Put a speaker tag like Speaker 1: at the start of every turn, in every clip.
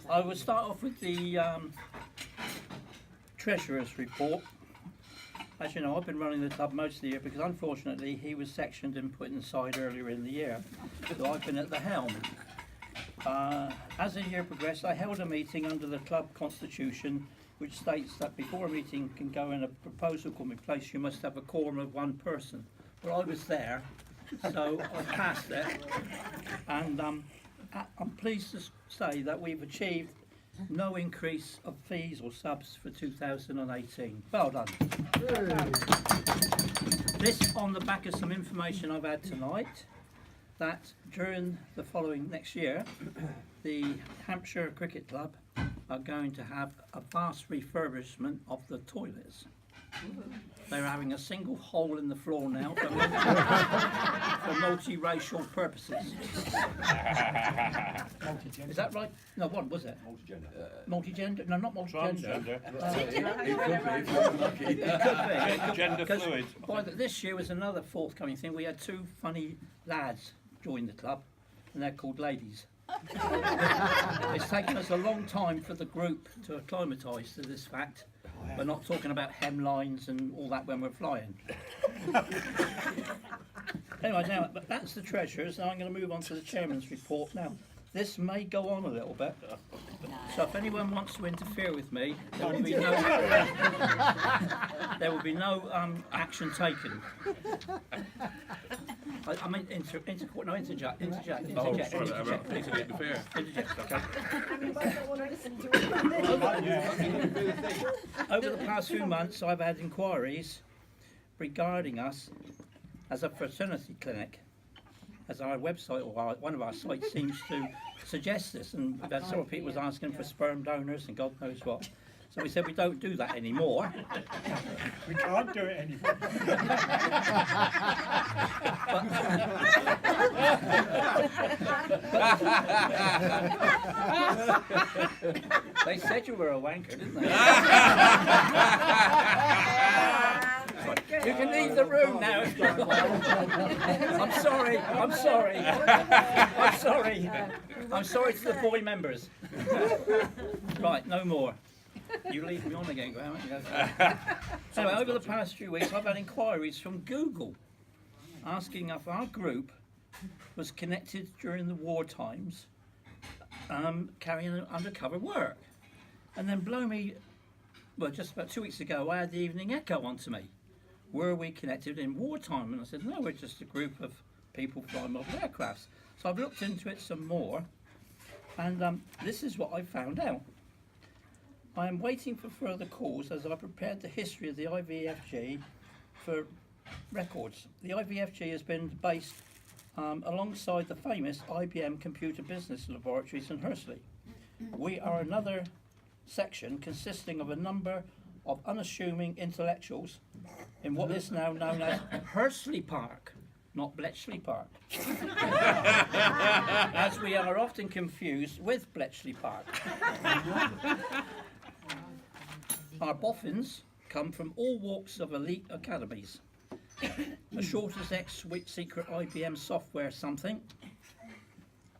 Speaker 1: I will start off with the Treasurer's report. As you know, I've been running the club most of the year because unfortunately he was sectioned and put inside earlier in the year. So I've been at the helm. As the year progressed, I held a meeting under the club constitution which states that before a meeting can go and a proposal can be placed, you must have a quorum of one person. Well, I was there, so I passed it, and I'm pleased to say that we've achieved no increase of fees or subs for 2018. Well done. This on the back of some information I've had tonight, that during the following next year, the Hampshire Cricket Club are going to have a vast refurbishment of the toilets. They're having a single hole in the floor now for multi-racial purposes. Is that right? No, what was it? Multi-gender. No, not multi-gender. It could be.
Speaker 2: Gender fluid.
Speaker 1: This year was another forthcoming thing. We had two funny lads join the club, and they're called ladies. It's taken us a long time for the group to acclimatise to this fact. We're not talking about hemlines and all that when we're flying. Anyway, now that's the treasurers, and I'm going to move on to the chairman's report now. This may go on a little bit, so if anyone wants to interfere with me, there will be no action taken. I mean, interject.
Speaker 2: Oh, sorry, please interfere.
Speaker 1: Over the past few months, I've had inquiries regarding us as a fraternity clinic, as our website or one of our sites seems to suggest this, and we've had several people asking for sperm donors and God knows what. So we said we don't do that anymore.
Speaker 3: We can't do it anymore.
Speaker 1: They said you were a wanker, didn't they? You can leave the room now. I'm sorry. To the boy members. Right, no more. You leave me on again, Graham. Anyway, over the past few weeks, I've had inquiries from Google asking if our group was connected during the war times, carrying undercover work. And then blow me, well, just about 2 weeks ago, I had the Evening Echo onto me. Were we connected in wartime? And I said, no, we're just a group of people flying model aircrafts. So I've looked into it some more, and this is what I found out. I am waiting for further calls as I prepared the history of the IVFG for records. The IVFG has been based alongside the famous IBM Computer Business Laboratories in Hursley. We are another section consisting of a number of unassuming intellectuals in what is now known as Hursley Park, not Bletchley Park, as we are often confused with Bletchley Park. Our boffins come from all walks of elite academies. A shortest ex-secret IBM software something,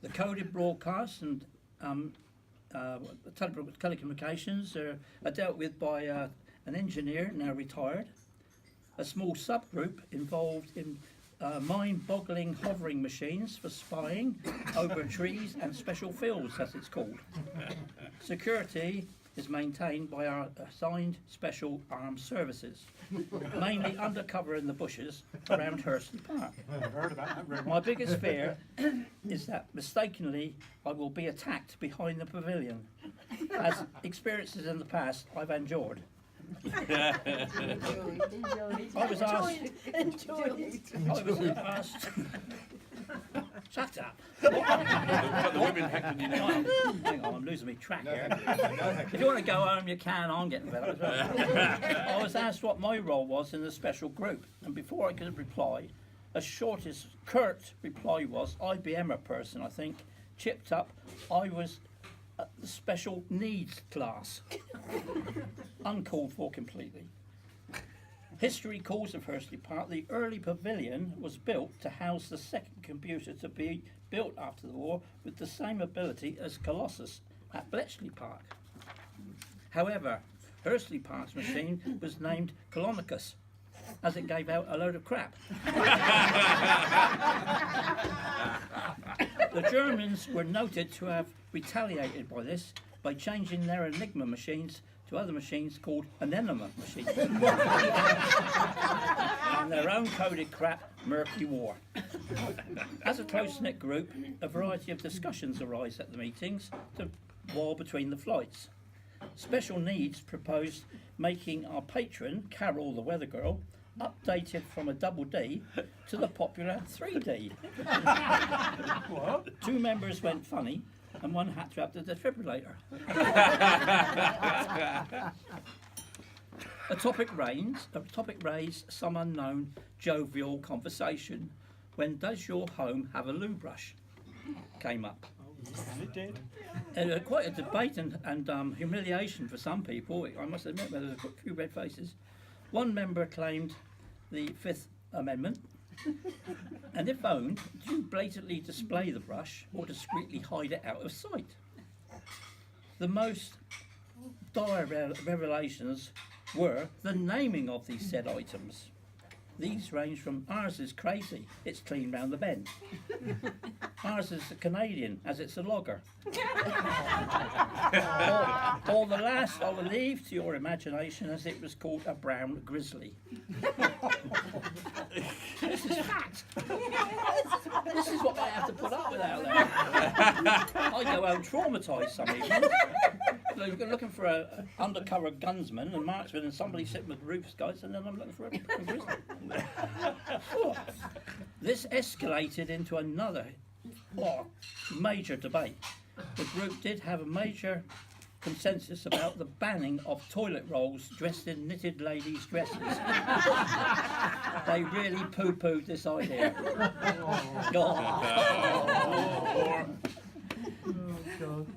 Speaker 1: the coded broadcasts and telecommunications are dealt with by an engineer now retired, a small subgroup involved in mind-boggling hovering machines for spying over trees and special fields, as it's called. Security is maintained by our assigned special armed services, mainly undercover in the bushes around Hursley Park. My biggest fear is that mistakenly I will be attacked behind the pavilion, as experiences in the past I've endured. I was asked. Shut up.
Speaker 2: The women hectoring you now.
Speaker 1: Hang on, I'm losing my track here. If you want to go home, you can. I'm getting better as well. I was asked what my role was in the special group, and before I could reply, a shortest, curt reply was, IBM person, I think, chipped up, I was the special needs class. Uncalled for completely. History calls of Hursley Park. The early pavilion was built to house the second computer to be built after the war with the same ability as Colossus at Bletchley Park. However, Hursley Park's machine was named Colonicus, as it gave out a load of crap. The Germans were noted to have retaliated by this by changing their Enigma machines to other machines called Anenema machines. And their own coded crap, Murky War. As a close-knit group, a variety of discussions arise at the meetings to war between the flights. Special Needs proposed making our patron, Carol the Weather Girl, updated from a double D to the popular 3D.
Speaker 3: What?
Speaker 1: 2 members went funny, and one had to have the defibrillator. A topic raised some unknown jovial conversation when "Does your home have a loo brush?" came up.
Speaker 3: It did.
Speaker 1: Quite a debate and humiliation for some people. I must admit, there was a few red faces. One member claimed the Fifth Amendment, and if owned, do you blatantly display the brush or discreetly hide it out of sight? The most dire revelations were the naming of these said items. These range from "ours is crazy, it's clean round the bend." "Ours is a Canadian, as it's a logger." or the last I will leave to your imagination, as it was called a brown grizzly. This is fact. This is what I have to put up with out there. I go home traumatised some evenings. Looking for an undercover gunsman and marksman and somebody sitting with roofs guys, and then I'm looking for a grizzly. This escalated into another major debate. The group did have a major consensus about the banning of toilet rolls dressed in knitted ladies' dresses. They really poo-pooed this idea.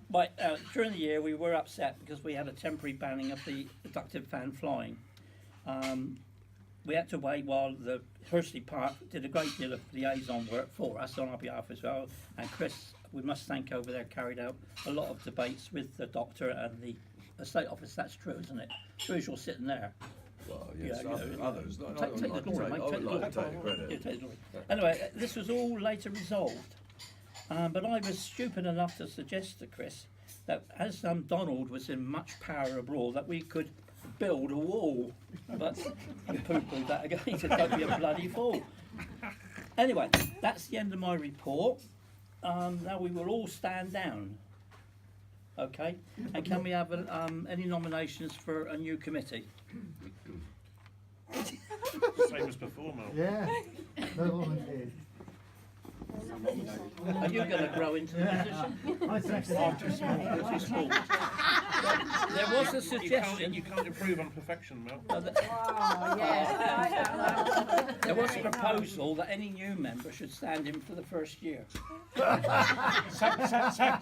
Speaker 1: But during the year we were upset because we had a temporary banning of the ducted fan flying. We had to wait while the Hursley Park did a great deal of liaison work for us on our behalf as well, and Chris, we must thank over there, carried out a lot of debates with the doctor and the estate office. That's true, isn't it? True as you're sitting there.
Speaker 4: Well, yes,
Speaker 1: Yeah,
Speaker 4: others.
Speaker 1: Take the glory, mate.
Speaker 4: I would like to take
Speaker 1: Yeah,
Speaker 4: credit.
Speaker 1: take the glory. Anyway, this was all later resolved, but I was stupid enough to suggest to Chris that as Donald was in much power abroad, that we could build a wall. But he poo-pooed that again. He said, "Don't be a bloody fool." Anyway, that's the end of my report. Now we will all stand down. Okay? And can we have any nominations for a new committee?
Speaker 3: Same as before, Malc.
Speaker 5: Yeah, no volunteers.
Speaker 1: Are you going to grow into the position?
Speaker 5: I second
Speaker 3: I'm
Speaker 5: it.
Speaker 3: too small.
Speaker 1: Too small. There was a suggestion.
Speaker 3: You can't improve on perfection, Malc.
Speaker 1: There was a proposal that any new member should stand in for the first year.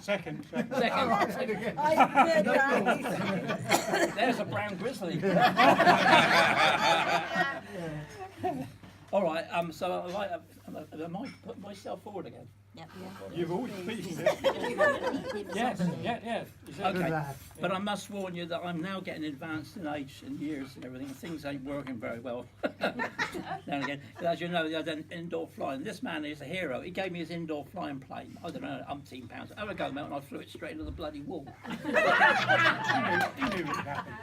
Speaker 3: Second.
Speaker 1: There's a brown grizzly. All right. So am I put myself forward again?
Speaker 3: You've always been.
Speaker 6: Yes, yeah.
Speaker 1: Okay.
Speaker 5: lad.
Speaker 1: But I must warn you that I'm now getting advanced in age and years and everything. Things ain't working very well now and again. As you know, I done indoor flying. This man is a hero. He gave me his indoor flying plane. I don't know, umpteen pounds. Have a go, mate, and I flew it straight into the bloody wall.
Speaker 3: He knew it would happen.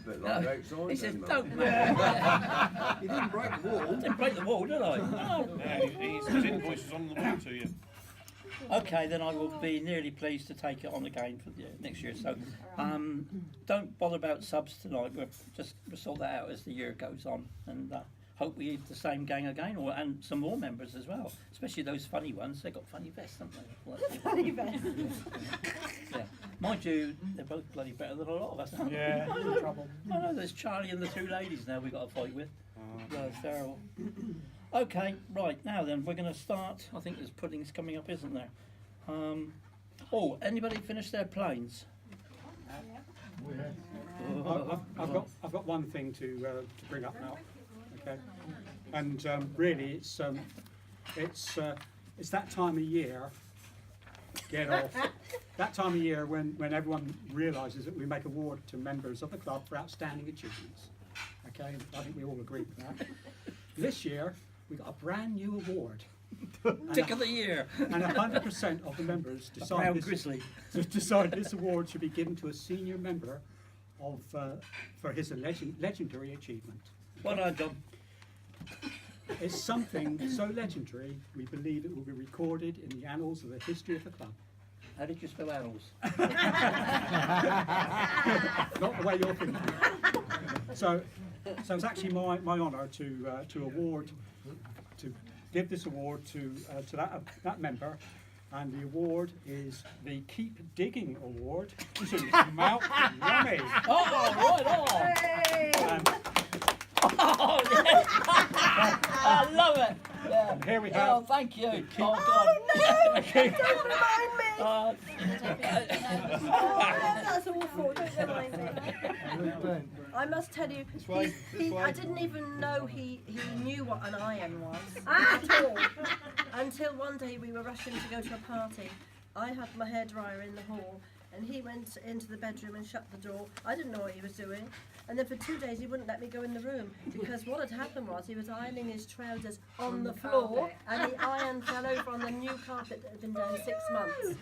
Speaker 4: Bit like outside.
Speaker 1: He says,
Speaker 4: then,
Speaker 1: "Don't,
Speaker 4: Malc.
Speaker 1: man."
Speaker 4: You didn't break the wall.
Speaker 1: Didn't break the wall, did I? No.
Speaker 3: Yeah, his invoice is on the wall to you.
Speaker 1: Okay, then I will be nearly pleased to take it on again for the next year. So, don't bother about subs tonight. We'll sort that out as the year goes on, and hope we have the same gang again, and some more members as well. Especially those funny ones. They got funny vests, haven't they?
Speaker 7: Funny vests.
Speaker 1: Yeah, mind you, they're both bloody better than a lot of us. Aren't they?
Speaker 3: Yeah, in trouble.
Speaker 1: I know. There's Charlie and the 2 ladies now we've got to fight with. It's terrible. Okay, right, now then, we're going to start. I think there's puddings coming up, isn't there? Anybody finished their planes?
Speaker 6: I've got one thing to bring up now, okay? And really, it's that time of year. Get off, that time of year when everyone realises that we make award to members of the club for outstanding achievements. Okay, I think we all agree with that. This year, we got a brand new award.
Speaker 1: Tick of the year.
Speaker 6: And 100% of the members decided this award should be given to a senior member of for his legendary achievement.
Speaker 1: Well done, John.
Speaker 6: It's something so legendary, we believe it will be recorded in the annals of the history of the club.
Speaker 1: How did you spell annals?
Speaker 6: Not the way you're thinking. So it's actually my honour to give this award to that member, and the award is the Keep Digging Award to Malc.
Speaker 1: Oh, right on!
Speaker 6: And
Speaker 1: Oh, yes. I love it. Yeah.
Speaker 6: And here we
Speaker 1: Oh,
Speaker 6: have.
Speaker 1: thank you.
Speaker 6: Keep-
Speaker 1: Oh, God.
Speaker 7: Don't remind me.
Speaker 1: Uh,
Speaker 7: Oh, that's awful. Don't remind me.
Speaker 5: Don't.
Speaker 7: I must tell you,
Speaker 3: why-
Speaker 7: I didn't even know he knew what an iron was at all. Until one day we were rushing to go to a party. I had my hairdryer in the hall, and he went into the bedroom and shut the door. I didn't know what he was doing. And then for 2 days he wouldn't let me go in the room, because what had happened was he was ironing his trousers on the floor, and the iron fell over on the new carpet that had been there 6 months.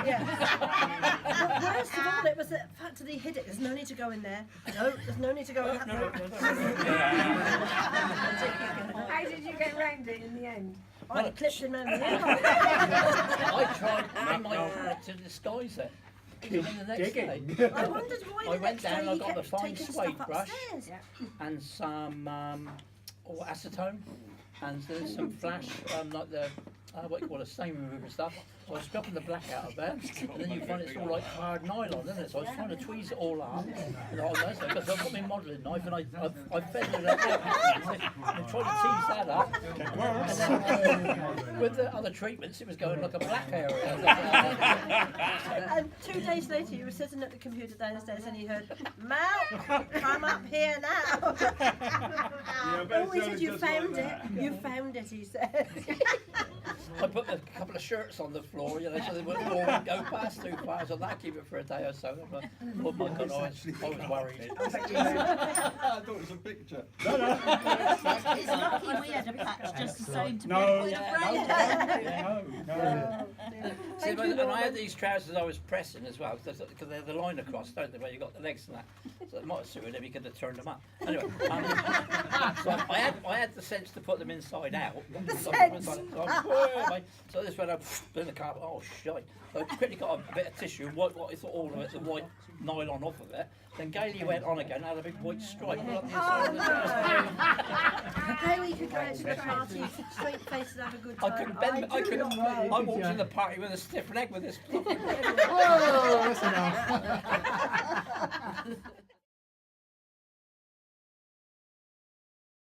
Speaker 7: Yeah. But worst of all, it was the fact that he hid it. There's no need to go in there. No, there's no need to go in that room.
Speaker 8: How did you get round it in the end?
Speaker 7: I clipped him over the ear.
Speaker 1: I tried in my part to disguise it. And then the next day,
Speaker 7: I wondered why
Speaker 1: I
Speaker 7: the
Speaker 1: went
Speaker 7: next
Speaker 1: down,
Speaker 7: day
Speaker 1: I
Speaker 7: he
Speaker 1: got
Speaker 7: kept
Speaker 1: the fine
Speaker 7: taking
Speaker 1: suede
Speaker 7: stuff
Speaker 1: brush.
Speaker 7: upstairs.
Speaker 1: and some acetone, and then some flash, like the what you call a stain remover stuff. I was scrubbing the black out of there, and then you find it's all like hard nylon, isn't it? So I was trying to tweeze it all up, because I've got my modelling knife, and I feathered it out, and tried to tease that up. And then, with the other treatments, it was going like a black area.
Speaker 7: And 2 days later, you were sitting at the computer downstairs, and he heard, "Malc, come up here now." Oh, he said, "You found it. You found it," he said.
Speaker 1: I put a couple of shirts on the floor, you know, so they wouldn't all go past too far, so that keep it for a day or so. But, oh my God, I was worried.
Speaker 3: I thought it was a picture.
Speaker 9: It's lucky we had a patch just the same to
Speaker 6: No.
Speaker 9: put a frame.
Speaker 6: No.
Speaker 1: See,
Speaker 7: Thank you,
Speaker 1: and I
Speaker 7: Norman.
Speaker 1: had these trousers I was pressing as well, because they're the line across, don't they, where you got the legs and that. So it might have suited him, he could have turned them up. Anyway, so I had the sense to put them inside out. So this went up in the carpet, oh shite. So I quickly got a bit of tissue and wiped what I thought all of it, the white nylon off of it. Then gaily went on again, had a big white stripe right up the inside of the trousers.
Speaker 7: How he could go out to the party, straight faced and have a good
Speaker 1: I
Speaker 7: time.
Speaker 1: couldn't bend, I
Speaker 7: do not
Speaker 1: couldn't,
Speaker 7: know.
Speaker 1: I walked in the party with a stiff leg with this.
Speaker 5: Oh, that's enough.